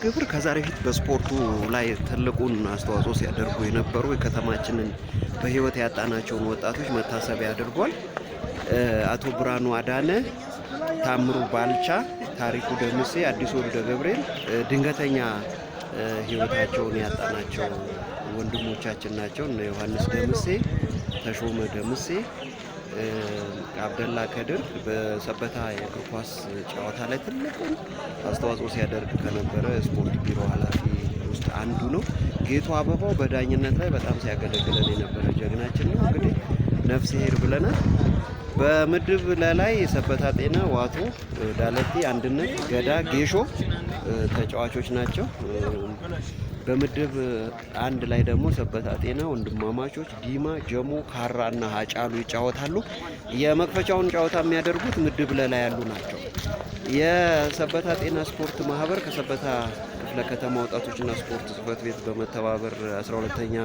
ግብር ከዛሬ ፊት በስፖርቱ ላይ ትልቁን አስተዋጽኦ ሲያደርጉ የነበሩ የከተማችንን በህይወት ያጣናቸውን ወጣቶች መታሰቢያ አድርጓል። አቶ ብርሃኑ አዳነ፣ ታምሩ ባልቻ፣ ታሪኩ ደምሴ፣ አዲሱ ወልደ ገብርኤል ድንገተኛ ህይወታቸውን ያጣናቸው ወንድሞቻችን ናቸው። እነ ዮሐንስ ደምሴ፣ ተሾመ ደምሴ፣ አብደላ ከድር በሰበታ የእግር ኳስ ጨዋታ ላይ ትልቁን አስተዋጽኦ ሲያደርግ ከነበረ ስፖርት ቢሮ ኃላፊ ውስጥ አንዱ ነው። ጌቱ አበባው በዳኝነት ላይ በጣም ሲያገለግለን የነበረ ጀግናችን ነው። እንግዲህ ነፍስ ይሄር ብለናል። በምድብ ላይ ሰበታ ጤና፣ ዋቶ፣ ዳለቲ፣ አንድነት፣ ገዳ፣ ጌሾ ተጫዋቾች ናቸው። በምድብ አንድ ላይ ደግሞ ሰበታ ጤና፣ ወንድማማቾች፣ ዲማ፣ ጀሞ፣ ካራ እና ሀጫሉ ይጫወታሉ። የመክፈቻውን ጨዋታ የሚያደርጉት ምድብ ላይ ያሉ ናቸው። የሰበታ ጤና ስፖርት ማህበር ከሰበታ ክፍለ ከተማ ወጣቶችና ስፖርት ጽህፈት ቤት በመተባበር 12ኛ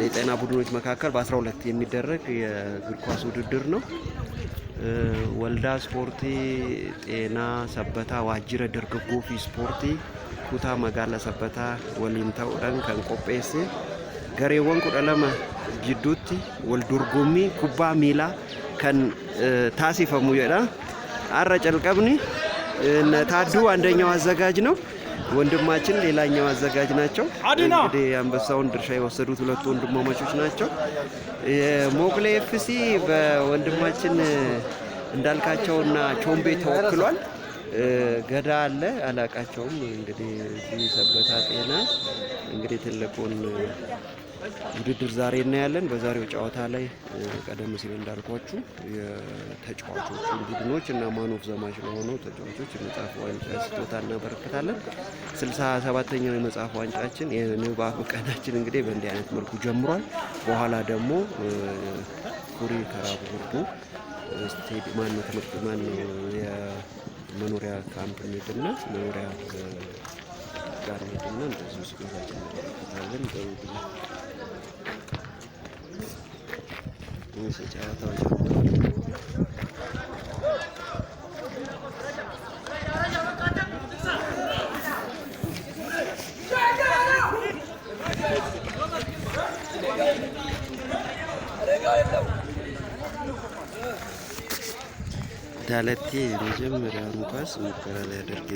የጤና ቡድኖች መካከል በ12 የሚደረግ የእግር ኳስ ውድድር ነው። ወልዳ ስፖርቲ፣ ጤና ሰበታ፣ ዋጅረ ደርገጎፊ ስፖርቲ፣ ኩታ መጋላ ሰበታ ወሊን ተውደን ከንቆጴስ ገሬወን ኩደለመ ጅዱቲ ወልዱርጉሚ ኩባ ሚላ ከን ታሲፈሙ የዳ አረ ጨልቀብኒ ታዱ አንደኛው አዘጋጅ ነው። ወንድማችን ሌላኛው አዘጋጅ ናቸው። እንግዲህ አንበሳውን ድርሻ የወሰዱት ሁለቱ ወንድማማቾች ናቸው። ሞክሌ ኤፍሲ በወንድማችን እንዳልካቸውና ቾምቤ ተወክሏል። ገዳ አለ አላቃቸውም። እንግዲህ እዚህ ሰበታ ጤና እንግዲህ ትልቁን ውድድር ዛሬ እናያለን። በዛሬው ጨዋታ ላይ ቀደም ሲል እንዳልኳችሁ የተጫዋቾቹን ቡድኖች እና ማኖፍ ዘማች ለሆነው ተጫዋቾች የመጽሐፍ ዋንጫ ስጦታ እናበረክታለን። 67ኛው የመጽሐፍ ዋንጫችን የንባብ ቀናችን እንግዲህ በእንዲህ አይነት መልኩ ጀምሯል። በኋላ ደግሞ ኩሪ ከራብ ጉርዱ ስቴዲየም ማነው ትምህርት ማነው የመኖሪያ ካምፕ ሜድና መኖሪያ ጋር ሜድና እንደዚህ ስጦታችን እናበረክታለን። በውድድር ጨዋታው ዳለቴ መጀመሪያውን ኳስ ሙከራ ላይ ያደርግ